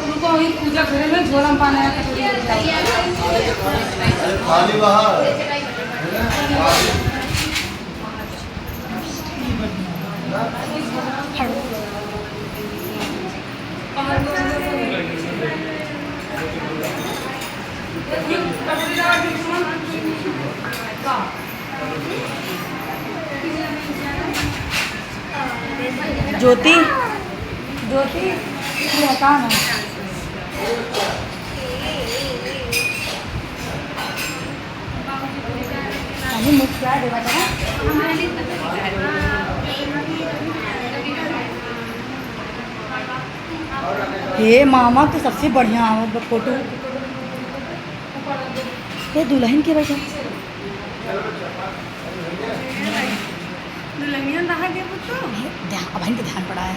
उनको वही पूजा घर में झोला में पाना है खाली बाहर ज्योति ज्योति कहाँ है अभी मुझ क्या देवा था हे मामा तो सबसे बढ़िया फोटो ये दुल्हन के वजह दुल्हनिया रहा गया पुत्र ध्यान ध्यान पड़ा है